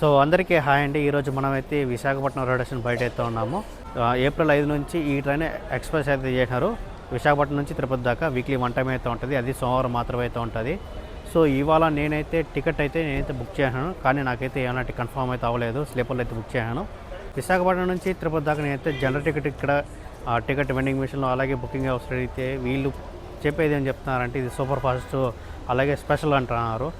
So అందరికీ hi అండి. ఈరోజు మనమైతే విశాఖపట్నం రైల్వే స్టేషన్ బయట అయితే ఉన్నాము. ఏప్రిల్ 5 నుంచి ఈ ట్రైన్ ఎక్స్ప్రెస్ అయితే చేసినారు. విశాఖపట్నం నుంచి తిరుపతి దాకా వీక్లీ 1 టైం అయితే ఉంటుంది. అది సోమవారం మాత్రమే అయితే ఉంటుంది. సో ఇవాళ నేనైతే టికెట్ అయితే బుక్ చేశాను, కానీ నాకైతే ఏమన్నా కన్ఫర్మ్ అయితే అవ్వలేదు. స్లీపర్లో అయితే బుక్ చేశాను. విశాఖపట్నం నుంచి తిరుపతి దాకా నేనైతే జనరల్ టికెట్ ఇక్కడ టికెట్ వెండింగ్ మిషన్లో అలాగే బుకింగ్ అవసరం అయితే వీళ్ళు చెప్పేది ఏం చెప్తున్నారంటే ఇది సూపర్ ఫాస్ట్ అలాగే స్పెషల్ అంటున్నారు.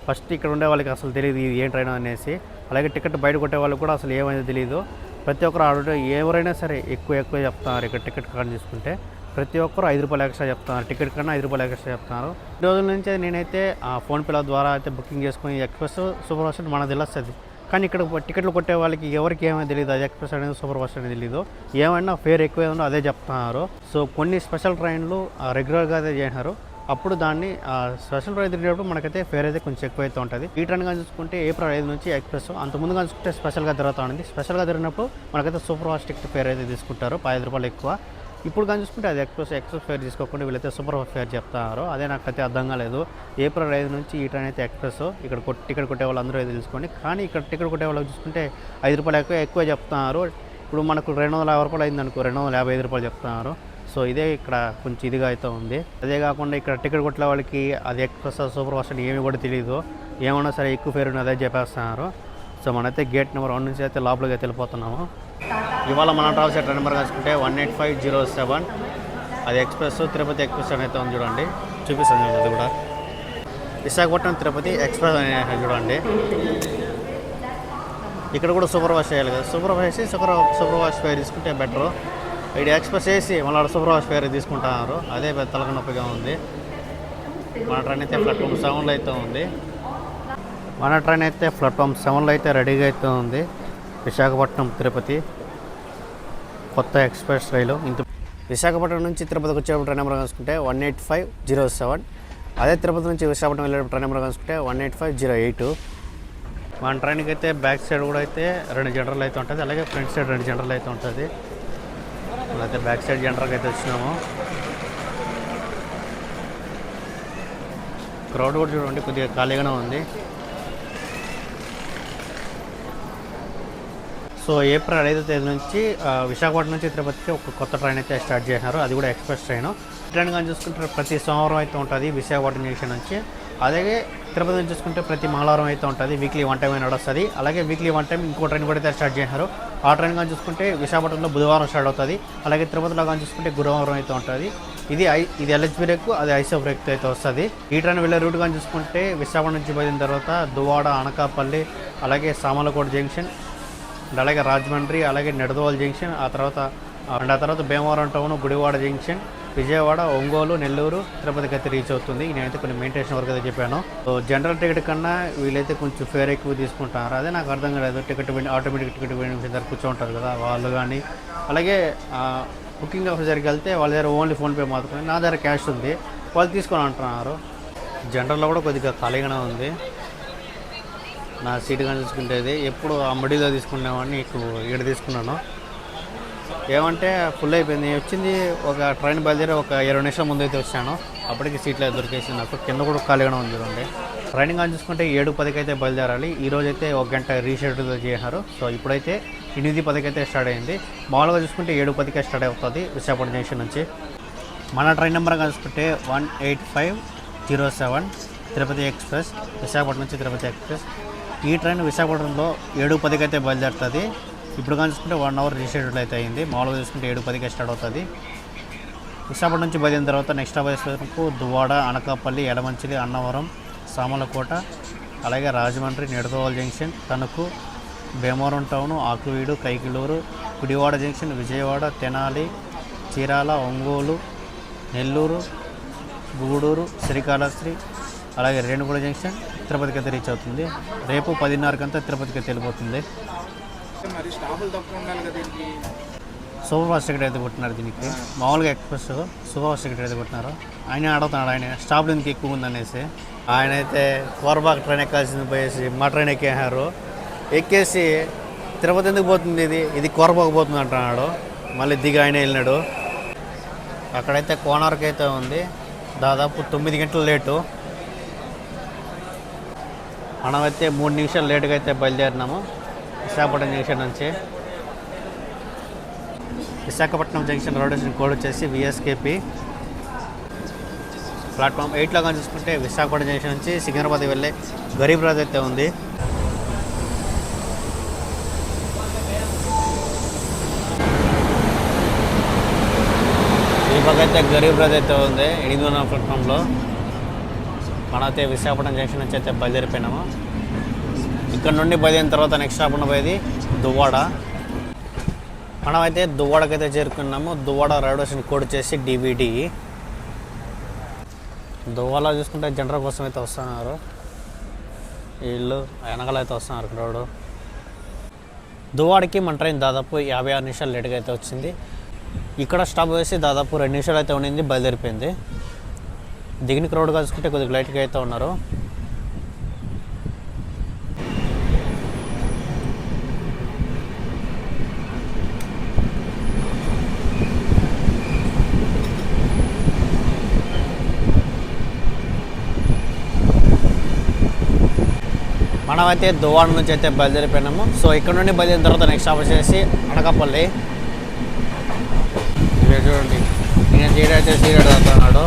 ఫస్ట్ ఇక్కడ ఉండే వాళ్ళకి అసలు తెలియదు ఇది ఏం ట్రైన్ అనేసి, అలాగే టికెట్ బయట కొట్టే వాళ్ళకి కూడా అసలు ఏమైనా తెలియదు. ప్రతి ఒక్కరు ఆడ ఎవరైనా సరే ఎక్కువ చెప్తున్నారు. ఇక్కడ టికెట్ కార్డు తీసుకుంటే ప్రతి ఒక్కరు 5 రూపాయలు ఎక్స్ట్రా చెప్తున్నారు. టికెట్ కన్నా 5 రూపాయలు ఎక్స్ట్రా చెప్తున్నారు. ఈ రోజుల నుంచి నేనైతే ఫోన్పేల ద్వారా అయితే బుకింగ్ చేసుకుని ఎక్స్ప్రెస్ సూపర్ ఫాస్ట్ మనకు తెలుస్తుంది. కానీ ఇక్కడ టికెట్లు కొట్టే వాళ్ళకి ఎవరికి ఏమైనా తెలియదు. అది ఎక్స్ప్రెస్ అనేది సూపర్ ఫాస్ట్ అనేది తెలియదు. ఏమైనా ఫేర్ ఎక్కువ ఉందో అదే చెప్తున్నారు. సో కొన్ని స్పెషల్ ట్రైన్లు రెగ్యులర్గా అయితే చేసినారు. అప్పుడు దాన్ని స్పెషల్ ట్రైన్ తిరిగేటప్పుడు మనకైతే ఫేర్ అయితే కొంచెం ఎక్కువ అయితే ఉంటుంది. ఈ ట్రైన్ కానీ చూసుకుంటే ఏప్రిల్ 5 నుంచి ఎక్స్ప్రెస్, అంత ముందుగా చూసుకుంటే స్పెషల్గా తిరుగుతూ ఉంది. స్పెషల్గా తిరిగినప్పుడు మనకైతే సూపర్ ఫాస్ట్ టికెట్ ఫేర్ అయితే తీసుకుంటారు 5 రూపాయలు ఎక్కువ. ఇప్పుడు కానీ చూసుకుంటే అది ఎక్స్ప్రెస్ ఫేర్ తీసుకోకుండా వీళ్ళైతే సూపర్ ఫాస్ట్ ఫేర్ చెప్తున్నారు. అదే నాకు అయితే అర్థం కాలేదు. ఏప్రిల్ 5 నుంచి ఈ ట్రైన్ అయితే ఎక్స్ప్రెస్ ఇక్కడ టికెట్ కొట్టే వాళ్ళు అందరూ అయితే తెలుసుకోండి. కానీ ఇక్కడ టికెట్ కొట్టే వాళ్ళకి చూసుకుంటే 5 రూపాయలు ఎక్కువ చెప్తున్నారు. ఇప్పుడు మనకు 250 రూపాయలు అయింది అనుకో, 255 రూపాయలు చెప్తున్నారు. సో ఇదే ఇక్కడ కొంచెం ఇదిగా అయితే ఉంది. అదే కాకుండా ఇక్కడ టికెట్ కొట్టే వాళ్ళకి అది ఎక్స్ప్రెస్ సూపర్ ఫాస్ట్ అని ఏమి కూడా తెలియదు. ఏమన్నా సరే ఎక్కువ ఫేర్ ఉంది అదే చెప్పేస్తున్నారు. సో మనైతే గేట్ నెంబర్ 1 నుంచి అయితే లోపలికి అయితే వెళ్ళిపోతున్నాము. ఇవాళ మనం ట్రావెల్స్ ట్రైన్ నెంబర్ కాసుకుంటే 18507, అది ఎక్స్ప్రెస్ తిరుపతి ఎక్స్ప్రెస్ అని అయితే ఉంది. చూడండి, చూపిస్తాను అది కూడా. విశాఖపట్నం తిరుపతి ఎక్స్ప్రెస్ అని చూడండి. ఇక్కడ కూడా సూపర్ ఫాస్ట్ చేయాలి కదా. సూపర్ ఫాస్ట్ వేసి సూపర్ ఫాస్ట్ ఫేర్ తీసుకుంటే బెటరు. ఇది ఎక్స్ప్రెస్ వేసి మళ్ళీ సూపర్ ఫాస్ట్ ఫేర్ తీసుకుంటున్నారు. అదే పెద్ద తలకనొప్పిగా ఉంది. మన ట్రైన్ అయితే ప్లాట్ఫామ్ 7లో అయితే ఉంది. మన ట్రైన్ అయితే ప్లాట్ఫామ్ 7లో అయితే రెడీగా అయితే ఉంది. విశాఖపట్నం తిరుపతి కొత్త ఎక్స్ప్రెస్ రైలు. విశాఖపట్నం నుంచి తిరుపతికి వచ్చే ట్రైన్ నెంబర్ కలుసుకుంటే 18507. అదే తిరుపతి నుంచి విశాఖపట్నం వెళ్ళే ట్రైన్ నెంబర్ కలుసుకుంటే 18508. మన ట్రైన్కి అయితే బ్యాక్ సైడ్ కూడా అయితే 2 జనరల్ అయితే ఉంటుంది, అలాగే ఫ్రంట్ సైడ్ 2 జనరల్ అయితే ఉంటుంది. అయితే బ్యాక్ సైడ్ జనరల్కి అయితే వచ్చినాము. క్రౌడ్ కూడా చూడండి కొద్దిగా ఖాళీగానే ఉంది. సో ఏప్రిల్ 5వ తేదీ నుంచి విశాఖపట్నం నుంచి తిరుపతికి ఒక కొత్త ట్రైన్ అయితే స్టార్ట్ చేసినారు. అది కూడా ఎక్స్ప్రెస్ ట్రైన్. ట్రైన్ కానీ చూసుకుంటే ప్రతి సోమవారం అయితే ఉంటుంది విశాఖపట్నం జంక్షన్ నుంచి. అలాగే తిరుపతి నుంచి చూసుకుంటే ప్రతి మంగళవారం అయితే ఉంటుంది. వీక్లీ 1 టైం అయినా వస్తుంది. అలాగే వీక్లీ 1 టైం ఇంకో ట్రైన్ కూడా అయితే స్టార్ట్ చేశారు. ఆ ట్రైన్ కానీ చూసుకుంటే విశాఖపట్నంలో బుధవారం స్టార్ట్ అవుతుంది. అలాగే తిరుపతిలో కానీ చూసుకుంటే గురువారం అయితే ఉంటుంది. ఇది ఎల్హెచ్ బ్రేక్, అది ఐసో బ్రేక్ అయితే వస్తుంది. ఈ ట్రైన్ వెళ్ళే రూట్ కానీ చూసుకుంటే విశాఖపట్నం నుంచి పోయిన తర్వాత దువ్వాడ, అనకాపల్లి, అలాగే సామలకోట జంక్షన్, అలాగే రాజమండ్రి, అలాగే నెడదవోలు జంక్షన్, ఆ తర్వాత భీమవరం టౌన్, గుడివాడ జంక్షన్, విజయవాడ, ఒంగోలు, నెల్లూరు, తిరుపతికి అయితే రీచ్ అవుతుంది. నేనైతే కొన్ని మెయింటైన్ వరకు అయితే చెప్పాను. సో జనరల్ టికెట్ కన్నా వీళ్ళైతే కొంచెం ఫేర్ ఎక్కువ తీసుకుంటారు. అదే నాకు అర్థం కాలేదు. ఆటోమేటిక్ టికెట్ దగ్గర కూర్చోంటారు కదా వాళ్ళు. కానీ అలాగే బుకింగ్ ఆఫీసర్కి వెళ్తే వాళ్ళ దగ్గర ఓన్లీ ఫోన్పే మాత్రమే, నా దగ్గర క్యాష్ ఉంది, వాళ్ళు తీసుకొని అంటున్నారు. జనరల్లో కూడా కొద్దిగా ఖాళీగానే ఉంది. నా సీట్ కానీ చూసుకుంటేది ఎప్పుడు ఆ మడిలో తీసుకునేవాడిని, ఇక్కడ తీసుకున్నాను. ఏమంటే ఫుల్ అయిపోయింది. వచ్చింది ఒక ట్రైన్ బయలుదేరి ఒక 20 నిమిషాల ముందు అయితే వచ్చాను. అప్పటికి సీట్లు దొరికేసింది నాకు. కింద కూడా ఖాళీగానే ఉంది చూడండి. ట్రైన్ కానీ చూసుకుంటే 7:10కి అయితే బయలుదేరాలి. ఈరోజు అయితే 1 గంట రీషెడ్యూల్ చేశారు. సో ఇప్పుడైతే 8:10కి అయితే స్టార్ట్ అయింది. మామూలుగా చూసుకుంటే 7:10కే స్టార్ట్ అవుతుంది విశాఖపట్నం జంక్షన్ నుంచి. మన ట్రైన్ నెంబర్ చూసుకుంటే 18507 తిరుపతి ఎక్స్ప్రెస్, విశాఖపట్నం నుంచి తిరుపతి ఎక్స్ప్రెస్. ఈ ట్రైన్ విశాఖపట్నంలో 7:10కి అయితే బయలుదేరుతుంది. ఇప్పుడు కానీ చూసుకుంటే 1 అవర్ రీషెడ్యూల్ అయితే అయింది. మామూలుగా చూసుకుంటే 7:10కే స్టార్ట్ అవుతుంది. విశాఖపట్నం నుంచి బయలుదేరిన తర్వాత నెక్స్ట్ వరకు దువ్వాడ, అనకాపల్లి, ఎడమంచిలి, అన్నవరం, సామలకోట, అలాగే Rajahmundry, Nidadavolu junction, Tanuku, Bhimavaram town, Akividu, Kaikaluru, Gudivada junction, Vijayawada, Tenali, Chirala, Ongole, Nellore, Gudur, Srikalahasti, అలాగే రేణుగుంట జంక్షన్, తిరుపతికి అయితే రీచ్ అవుతుంది. రేపు 10:30కంతా తిరుపతికి అయితే వెళ్ళిపోతుంది. సూపర్ ఫాస్ట్ టికెట్ అయితే కొట్టినారు దీనికి. మామూలుగా ఎక్స్ప్రెస్ సూపర్ ఫాస్ట్ టికెట్ అయితే కొట్టినారు. ఆయన అడుగుతున్నాడు, ఆయన స్టాప్లో ఎందుకు ఎక్కువ ఉందనేసి. ఆయన అయితే కోరబాగ్ ట్రైన్ ఎక్కాల్సింది పోయేసి మా ట్రైన్ ఎక్కేసారు. ఎక్కేసి తిరుపతి ఎందుకు పోతుంది, ఇది కోరబాగ్ పోతుంది అంటున్నాడు. మళ్ళీ దిగి ఆయన వెళ్ళినాడు. అక్కడైతే కోనార్క్ అయితే ఉంది. దాదాపు 9 గంటలు లేటు. మనమైతే 3 నిమిషాలు లేట్గా అయితే బయలుదేరినాము విశాఖపట్నం జంక్షన్ నుంచి. విశాఖపట్నం జంక్షన్ రోడ్ కోడ్ వచ్చేసి విఎస్కేపి. ప్లాట్ఫామ్ 8లో కానీ చూసుకుంటే విశాఖపట్నం జంక్షన్ నుంచి సికింద్రాబాద్ వెళ్ళే గరీబ్ రాజ్ అయితే ఉంది. ఈ పక్క అయితే గరీబ్ రాజ్ అయితే ఉంది 800 ప్లాట్ఫామ్లో. మనమైతే విశాఖపట్నం జంక్షన్ నుంచి అయితే బయలుదేరిపోయినాము. ఇక్కడ నుండి బయలుదేరిన తర్వాత నెక్స్ట్ స్టాప్ ఉండబోయేది దువ్వాడ. మనమైతే దువ్వాడకైతే చేరుకున్నాము. దువ్వాడ రైల్వే స్టేషన్ కోడ్ వచ్చేసి డివిడి. దువ్వాడ చూసుకుంటే జనరల్ కోసం అయితే వస్తున్నారు వీళ్ళు, వెనకాల అయితే వస్తున్నారు క్రౌడ్. దువ్వాడకి మన ట్రైన్ దాదాపు 56 నిమిషాలు లేట్గా అయితే వచ్చింది. ఇక్కడ స్టాప్ వేసి దాదాపు 2 నిమిషాలు అయితే ఉండింది, బయలుదేరిపోయింది. దిగిన క్రౌడ్గా చూసుకుంటే కొద్దిగా లైట్గా అయితే ఉన్నారు. మనమైతే దువ్వాడ నుంచి అయితే బయలుదేరిపోయినాము. సో ఇక్కడ నుండి బయలుదేరిన తర్వాత నెక్స్ట్ స్టాప్ వచ్చేసి అనకాపల్లి. చూడండి నేను సీట్ తాగుతున్నాడు.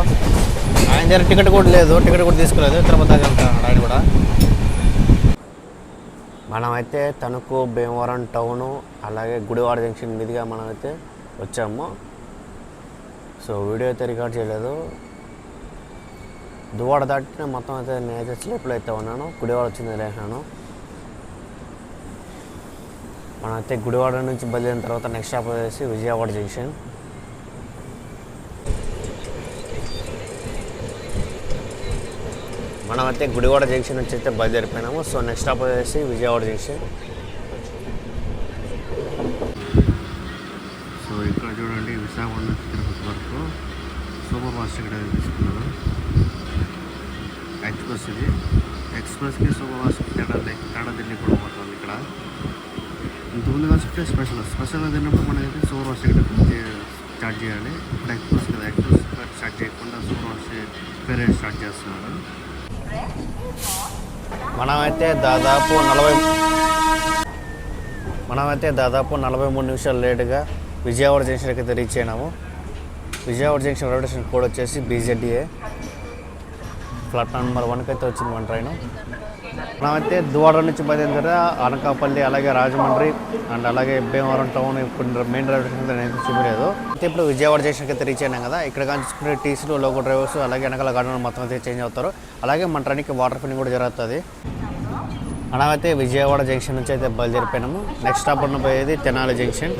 ఆయన దగ్గర టికెట్ కూడా లేదు, టికెట్ కూడా తీసుకోలేదు. తిరుపతి దాకా వెళ్తున్నాడు ఆయన కూడా. మనమైతే తణుకు, భీమవరం టౌను, అలాగే గుడివాడ జంక్షన్ మీదుగా మనమైతే వచ్చాము. సో వీడియో అయితే రికార్డ్ చేయలేదు. దువ్వాడ దాటిన మొత్తం అయితే నేనైతే స్లీప్లో అయితే ఉన్నాను. గుడివాడ వచ్చింది లేచినాను. మనమైతే గుడివాడ నుంచి బయలుదేరిన తర్వాత నెక్స్ట్ స్టాప్ వచ్చేసి విజయవాడ జంక్షన్. మనమైతే గుడివాడ జంక్షన్ నుంచి అయితే బయలుదేరిపోయినాము. సో నెక్స్ట్ స్టాప్ వచ్చేసి విజయవాడ జంక్షన్. సో ఇక్కడ చూడండి విశాఖపట్నం నుంచి తిరుపతి వరకు సూపర్ ఫాస్ట్ ఇక్కడ తీసుకున్నారు. ఎక్స్ప్రెస్ ఇది. ఎక్స్ప్రెస్కి సూపర్ ఫాస్ట్కి తేడా తిరిగిపోవడం అవుతుంది ఇక్కడ. ఇంతకుముందుగా చూస్తే స్పెషల్గా తిన్నప్పుడు మనకైతే సూపర్ ఫాస్ట్ ఇక్కడ స్టార్ట్ చేయాలి. ఇప్పుడు ఎక్స్ప్రెస్ కదా, ఎక్స్ప్రెస్ స్టార్ట్ చేయకుండా సూపర్ ఫాస్ట్ ఫేర్ స్టార్ట్ చేస్తున్నారు. మనమైతే దాదాపు 43 నిమిషాలు లేటుగా విజయవాడ జంక్షన్కి అయితే రీచ్ అయినాము. Vijayawada junction railway station code వచ్చేసి BZDA. ప్లాట్ఫామ్ నెంబర్ 1కి అయితే వచ్చింది మన ట్రైన్. మనమైతే దువ్వాడ నుంచి బయలుదేరిన తర్వాత అనకాపల్లి, అలాగే రాజమండ్రి అండ్ అలాగే భీమవరం టౌన్ కొన్ని మెయిన్ రైల్వే స్టేషన్ అయితే చూపించలేదు. అయితే ఇప్పుడు విజయవాడ జంక్షన్కి అయితే రీచ్ అయినాం కదా. ఇక్కడ కానీ చూసుకుంటే టీసీలు, లోకల్ డ్రైవర్స్, అలాగే వెనకాల గార్డెన్ మొత్తం అయితే చేంజ్ అవుతారు. అలాగే మన ట్రైన్కి వాటర్ ఫిల్లింగ్ కూడా జరుగుతుంది. మనమైతే విజయవాడ జంక్షన్ నుంచి అయితే బయలుదేరిపోయినాము. నెక్స్ట్ స్టాప్ ఉండబోయేది తెనాలి జంక్షన్.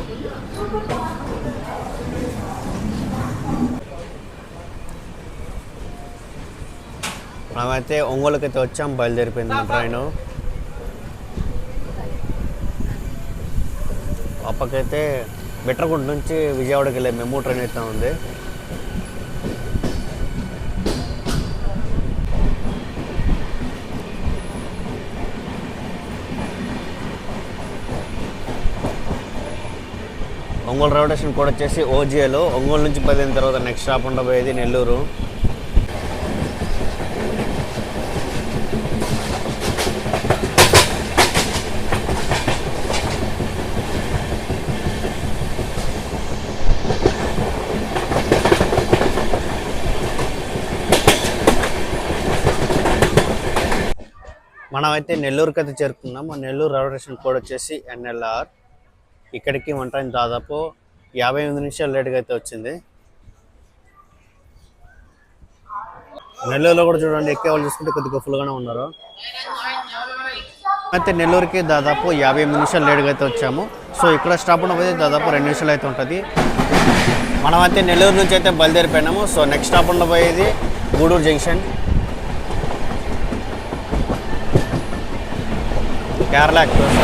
మనమైతే ఒంగోలుకి అయితే వచ్చాం, బయలుదేరిపోయింది మన ట్రైన్. అప్పకైతే బెట్టరగుంట నుంచి విజయవాడకి వెళ్ళే మెమూ ట్రైన్ అయితే ఉంది. ఒంగోలు రైల్వే స్టేషన్ కూడా వచ్చేసి OGL. ఒంగోలు నుంచి బయలుదేరిన తర్వాత నెక్స్ట్ స్టాప్ ఉండబోయేది నెల్లూరు. మనమైతే నెల్లూరుకి అయితే చేరుకున్నాము. నెల్లూరు రైల్వే స్టేషన్ కోడ్ వచ్చేసి NLR. ఇక్కడికి మన ట్రైన్ దాదాపు 58 నిమిషాలు లేట్గా అయితే వచ్చింది. నెల్లూరులో కూడా చూడండి ఎక్కే వాళ్ళు చూసుకుంటే కొద్దిగా ఫుల్గానే ఉన్నారు. అయితే నెల్లూరుకి దాదాపు 58 నిమిషాలు లేట్గా అయితే వచ్చాము. సో ఇక్కడ స్టాప్ ఉండబోతే దాదాపు 2 నిమిషాలు అయితే ఉంటుంది. మనమైతే నెల్లూరు నుంచి అయితే బయలుదేరిపోయినాము. సో నెక్స్ట్ స్టాప్ ఉండబోయేది గూడూరు జంక్షన్. కేరళ ఎక్స్ప్రెస్.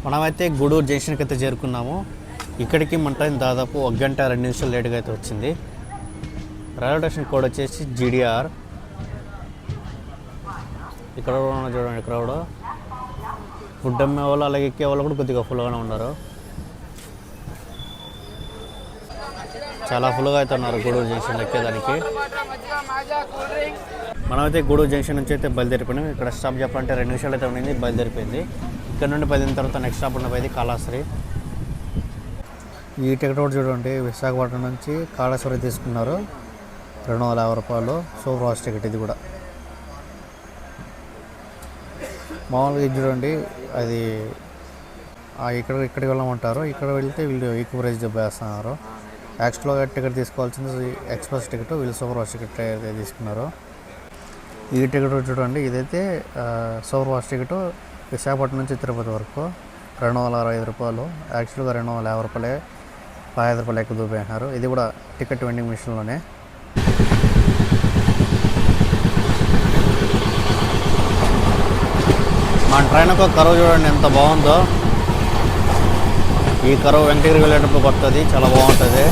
మనమైతే గూడూరు జంక్షన్కి అయితే చేరుకున్నాము. ఇక్కడికి మన ట్రైన్ దాదాపు 1 గంట 2 నిమిషాలు లేట్గా అయితే వచ్చింది. రైల్వే స్టేషన్ కోడ్ వచ్చేసి GDR. ఇక్కడ చూడండి, క్రౌడ్ ఫుడ్ అమ్మే వాళ్ళు అలాగే ఎక్కే వాళ్ళు కూడా కొద్దిగా ఫుల్గానే ఉన్నారు. చాలా ఫుల్గా అయితే ఉన్నారు గూడూరు జంక్షన్ ఎక్కేదానికి. మనమైతే గూడూరు జంక్షన్ నుంచి అయితే బయలుదేరిపోయినాం. ఇక్కడ స్టాప్ చెప్పాలంటే 2 నిమిషాలు అయితే ఉండింది, బయలుదేరిపోయింది. ఇక్కడ నుండి బయలుదేరిన తర్వాత నెక్స్ట్ స్టాప్ ఉన్నది కాళహస్త్రి. ఈ టికెట్ కూడా చూడండి, విశాఖపట్నం నుంచి కాళహస్త్రి తీసుకున్నారు. 250 రూపాయలు సూపర్ ఫాస్ట్ టికెట్. ఇది కూడా మామూలుగా ఇది చూడండి, అది ఇక్కడికి వెళ్ళమంటారు. ఇక్కడ వెళ్తే వీళ్ళు ఈక్వ ప్రైజ్ వేస్తున్నారు. యాక్చువల్గా టికెట్ తీసుకోవాల్సింది ఎక్స్ప్రెస్ టికెట్, వీళ్ళు సూపర్ ఫాస్ట్ టికెట్ అయితే తీసుకున్నారు. ఈ టికెట్ చూడండి, ఇదైతే సూపర్ ఫాస్ట్ టికెట్ విశాఖపట్నం నుంచి తిరుపతి వరకు 265 రూపాయలు. యాక్చువల్గా 250 రూపాయలే, 5 రూపాయలు ఎక్కువ చూపించారు. ఇది కూడా టికెట్ వెండింగ్ మిషన్లోనే. మన ట్రైన్ ఒక కరువు చూడండి ఎంత బాగుందో. ఈ కరువు వెంకటగిరి వెళ్ళేటప్పుడు కొత్తది, చాలా బాగుంటుంది.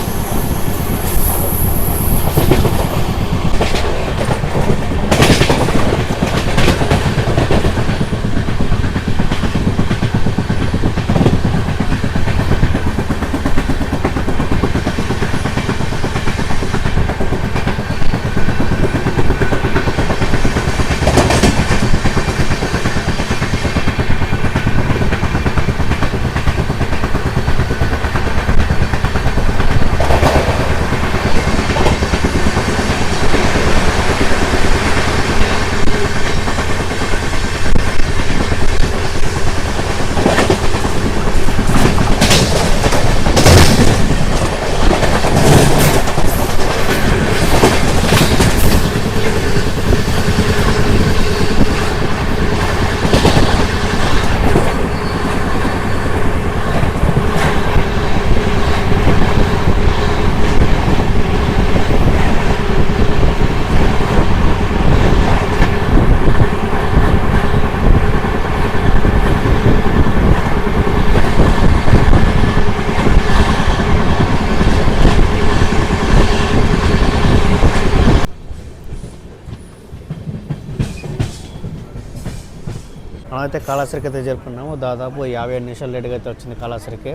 మనమైతే కాళహస్త్రికి అయితే చేరుకున్నాము. దాదాపు 57 నిమిషాలు లేట్గా అయితే వచ్చింది కాళహస్త్రికి,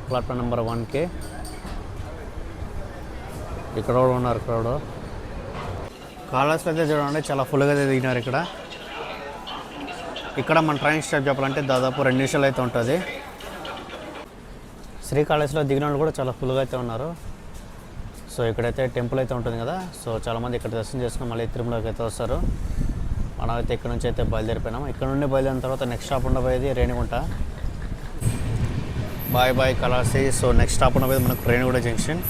ప్లాట్ఫామ్ నెంబర్ 1కి. ఇక్కడ కూడా ఉన్నారు క్రౌడ్. కాళహస్త్రి అయితే చూడండి చాలా ఫుల్గా అయితే దిగినారు. ఇక్కడ మన ట్రైన్ స్టాప్ చెప్పాలంటే దాదాపు 2 నిమిషాలు అయితే ఉంటుంది. శ్రీకాళహస్తిలో దిగిన వాళ్ళు కూడా చాలా ఫుల్గా అయితే ఉన్నారు. సో ఇక్కడైతే టెంపుల్ అయితే ఉంటుంది కదా, సో చాలామంది ఇక్కడ దర్శనం చేసుకుని మళ్ళీ తిరుమలకి అయితే వస్తారు. మనమైతే ఇక్కడ నుంచి అయితే బయలుదేరిపోయినాము. ఇక్కడ నుండి బయలుదేరిన తర్వాత నెక్స్ట్ స్టాప్ ఉండబోయేది రేణిగుంట. బాయ్ కాళహస్తి. సో నెక్స్ట్ స్టాప్ ఉండబోయేది మనకు Renigunta junction.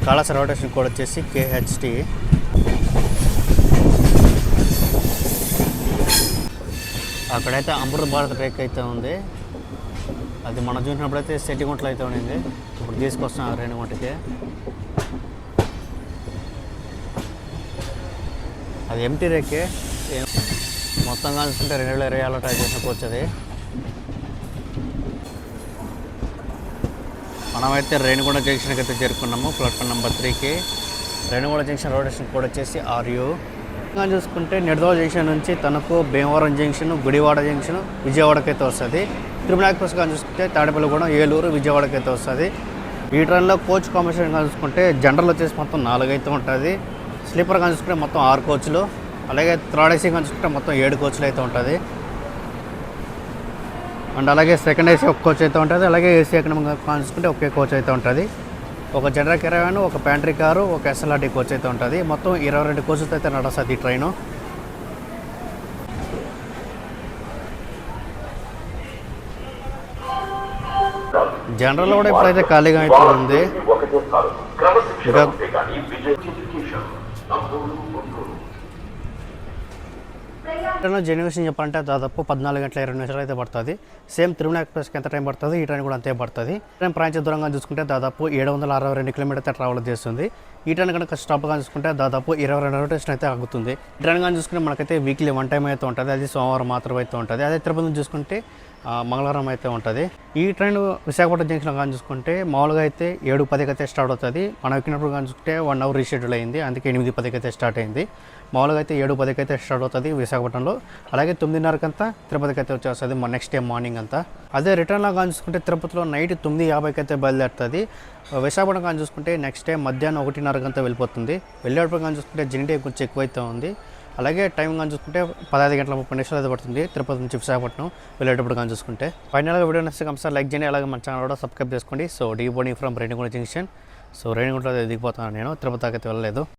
Kalahasti railway station code వచ్చేసి KHT. అక్కడైతే అమృత భారత్ ట్రేక్ అయితే ఉంది. అది మనం చూసినప్పుడైతే సెట్టిగుంటలో అయితే ఉండింది. ఇప్పుడు తీసుకొస్తున్నాం రేణిగుంటకి. అది ఎంటీ రేకే, మొత్తం కలుసుకుంటే 2020లో ట్రై చేసిన కోచ్ అది. మనమైతే రేణిగుంట జంక్షన్కి అయితే చేరుకున్నాము, ప్లాట్ఫామ్ నెంబర్ 3కి. Renigunta junction road station code వచ్చేసి RU. చూసుకుంటే నిడదవ జంక్షన్ నుంచి తనకు భీమవరం జంక్షన్, గుడివాడ జంక్షన్, విజయవాడకి అయితే వస్తుంది. తిరుమల ఎక్స్ప్రెస్ కానీ చూసుకుంటే తాడేపల్లిగూడెం, ఏలూరు, విజయవాడకి అయితే వస్తుంది. ఈ ట్రైన్లో కోచ్ కాంబినేషన్ కానీ చూసుకుంటే జనరల్ వచ్చేసి మొత్తం 4 అయితే ఉంటుంది. స్లీపర్ కానీ చూసుకుంటే మొత్తం 6 కోచ్లు, అలాగే థర్డ్ AC కానీ చూసుకుంటే మొత్తం 7 కోచ్లు అయితే ఉంటుంది. అండ్ అలాగే సెకండ్ AC ఒక కోచ్ అయితే ఉంటుంది. అలాగే AC ఎకనామిక్ కానీ చూసుకుంటే ఒకే కోచ్ అయితే ఉంటుంది. ఒక జనరల్ కెరవాన్, ఒక ప్యాంట్రీ కారు, ఒక SLRT కోచ్ అయితే ఉంటుంది. మొత్తం 22 కోచ్లతో అయితే నడుస్తుంది ఈ ట్రైను. జనరల్ కూడా ఇప్పుడైతే ఖాళీగా అయితే ఉంది. ఇంకా ట్రైన్లో జర్నీ చెప్పాలంటే దాదాపు 14 గంటల 20 నిమిషాలు అయితే పడుతుంది. సేమ్ తిరుమల ఎక్స్ప్రెస్కి ఎంత టైం పడుతుంది, ఈ ట్రైన్ కూడా అంతే పడుతుంది. ట్రైన్ ప్రయాణించే దూరంగా చూసుకుంటే దాదాపు 762 కిలోమీటర్ ట్రావెల్ చేస్తుంది. ఈ ట్రైన్ కనుక స్టాప్గా చూసుకుంటే దాదాపు 22 రొటేషన్ అయితే ఆగుతుంది. ఈ ట్రైన్ కానీ చూసుకుంటే మనకైతే వీక్లీ 1 టైం అయితే ఉంటుంది, అది సోమవారం మాత్రమే అయితే ఉంటుంది. అదే తిరుపతి చూసుకుంటే మంగళవారం అయితే ఉంటుంది. ఈ ట్రైన్ విశాఖపట్నం జంక్షన్ కానీ చూసుకుంటే మామూలుగా అయితే 7:10కి అయితే స్టార్ట్ అవుతుంది. మనం ఎక్కినప్పుడు కానీ చూసుకుంటే 1 అవర్ రీషెడ్యూల్ అయింది, అందుకే 8:10కి అయితే స్టార్ట్ అయింది. మామూలుగా అయితే 7:10కి అయితే స్టార్ట్ అవుతుంది విశాఖపట్నంలో. అలాగే 9:30కంతా తిరుపతికి అయితే వచ్చేస్తుంది నెక్స్ట్ డే మార్నింగ్ అంతా. అదే రిటర్న్లో కానీ చూసుకుంటే తిరుపతిలో నైట్ 9:50కి అయితే బయలుదేరుతుంది. విశాఖపట్నం కానీ చూసుకుంటే నెక్స్ట్ డే మధ్యాహ్నం 1:30కంతా వెళ్ళిపోతుంది. వెళ్ళేటప్పుడు కానీ చూసుకుంటే జర్నీ టైం కొంచెం ఎక్కువైతే ఉంది. అలాగే టైం కానీ చూసుకుంటే 15:30 అయితే పడుతుంది తిరుపతి నుంచి విశాఖపట్నం వెళ్ళేటప్పుడు కానీ చూసుకుంటే. ఫైనల్గా వీడియో నచ్చితే కంపల్సరీ లైక్ చేయండి, అలాగే మన ఛానల్ కూడా సబ్స్క్రైబ్ చేసుకోండి. So deboarding from Renigunta junction. So రేణిగుంటలో దిగిపోతున్నాను నేను, తిరుపతికి అయితే వెళ్ళలేదు.